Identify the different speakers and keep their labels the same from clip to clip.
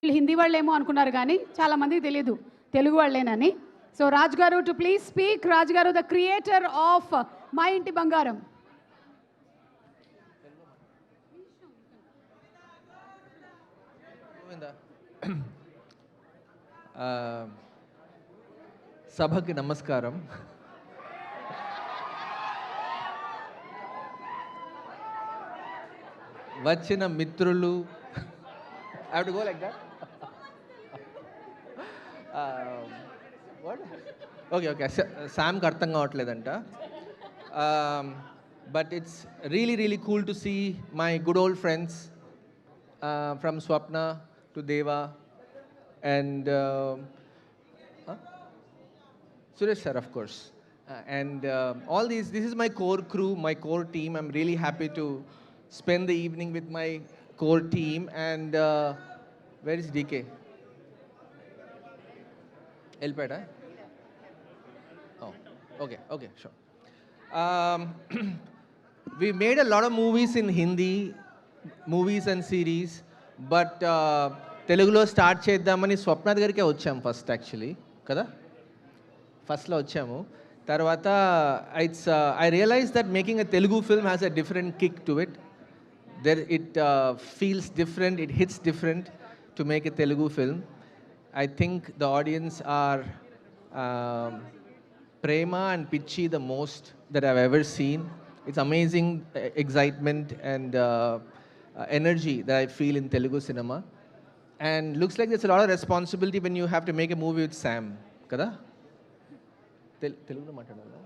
Speaker 1: వీళ్ళు హిందీ వాళ్ళేమో అనుకున్నారు కానీ చాలామందికి తెలియదు తెలుగు వాళ్ళేనని. సో రాజ్ గారు టు ప్లీజ్ స్పీక్. రాజ్ గారు ద క్రియేటర్ ఆఫ్ మా ఇంటి బంగారం.
Speaker 2: సభకి నమస్కారం. వచ్చిన మిత్రులు, I have to go like that? What? Okay. Sam's అర్థం కావట్లేదంట. But it's really cool to see my good old friends from Swapna to Deva and Suresh sir, of course. And all these, this is my core crew, my core team. I'm really happy to spend the evening with my core team. And where is DK? Elpeda? Oh, okay, sure. We made a lot of movies in Hindi, movies and series, but Telugulo start చేద్దామని స్వప్న దగ్గరికే వచ్చాము first actually కదా. ఫస్ట్లో వచ్చాము. తర్వాత I realized that making a Telugu film has a different kick to it. It feels different, it hits different to make a Telugu film. I think the audience are Prema and Pichi the most that I've ever seen. It's amazing excitement and energy that I feel in Telugu cinema. And looks like there's a lot of responsibility when you have to make a movie with Sam. Kada? Telugu మాట్లాడాలా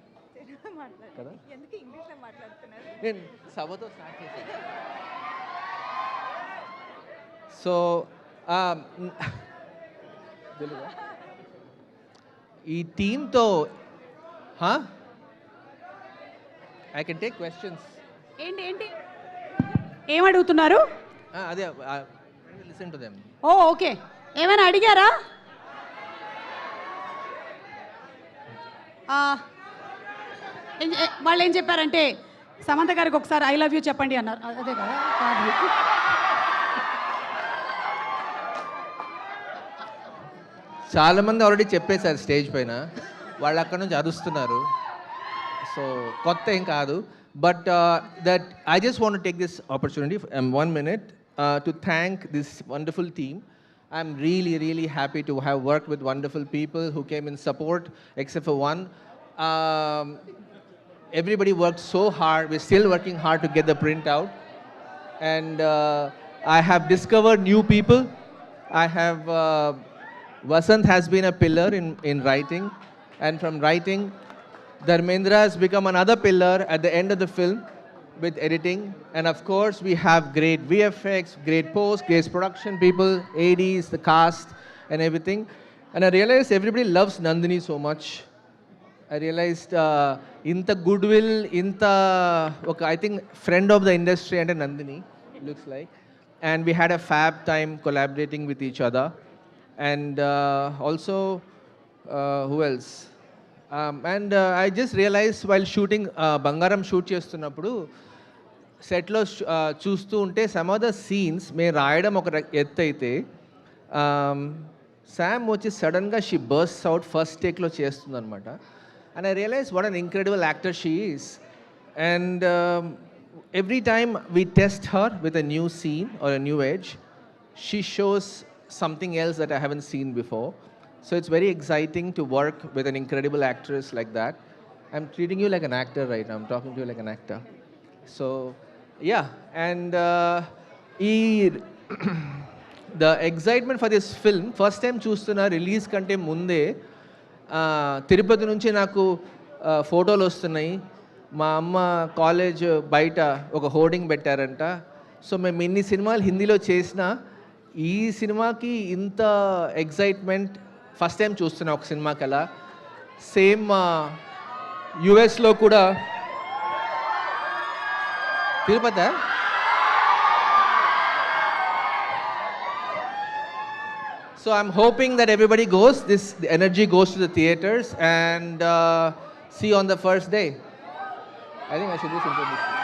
Speaker 2: కదా? ఎందుకు ఇంగ్లీష్లో మాట్లాడుతున్నారు? నేను సభతో start చేశాను. So Telugu ఈ టీంతో I can take questions.
Speaker 1: ఏంటి ఏం అడుగుతున్నారు?
Speaker 2: అదే లిసన్ టు దెమ్.
Speaker 1: ఓకే, ఏమైనా అడిగారా? వాళ్ళు ఏం చెప్పారంటే సమంత గారికి ఒకసారి ఐ లవ్ యూ చెప్పండి అన్నారు. అదే కదా?
Speaker 2: చాలా మంది ఆల్రెడీ చెప్పేశారు స్టేజ్ పైన, వాళ్ళు అక్కడ నుంచి అరుస్తున్నారు. సో కొత్త ఏం కాదు. But that I just want to take this opportunity 1 minute to thank this wonderful team. I'm really happy to have worked with wonderful people who came in support, except for one. Everybody worked so hard. We're still working hard to get the print out. And I have discovered new people. I have Vasant has been a pillar in writing. And from writing, Dharmendra has become another pillar at the end of the film with editing. And of course, we have great VFX, great post, great production people, ADs, the cast, and everything. And I realized everybody loves Nandini so much. I realized inta goodwill, I think friend of the industry and Nandini, looks like. And we had a fab time collaborating with each other. And also, who else? And I just realized while shooting Bangaram shoot చేస్తున్నప్పుడు సెట్లో చూస్తూ ఉంటే some of the scenes మేము రాయడం ఒక ఎత్తు అయితే Sam వచ్చి సడన్గా షీ బర్స్ట్ అవుట్ ఫస్ట్ టేక్లో చేస్తుంది అనమాట. And I realise what an incredible actor she is. And every time we test her with a new scene or a new edge, she shows something else that I haven't seen before. So it's very exciting to work with an incredible actress like that. I'm treating you like an actor right now. I'm talking to you like an actor. So yeah, and the excitement for this film, first time చూస్తున్నా release కంటే ముందే తిరుపతి నుంచి నాకు ఫోటోలు వస్తున్నాయి. మా అమ్మ college బయట ఒక హోర్డింగ్ పెట్టారంట. సో మేము ఇన్ని సినిమాలు హిందీలో చేసినా ఈ సినిమాకి ఇంత ఎగ్జైట్మెంట్ ఫస్ట్ టైం చూస్తున్నా ఒక సినిమాకి. అలా సేమ్ యుఎస్లో కూడా Tirupati. So I'm hoping that everybody goes, the energy goes to the theaters and see you on the first day. I think I should do something.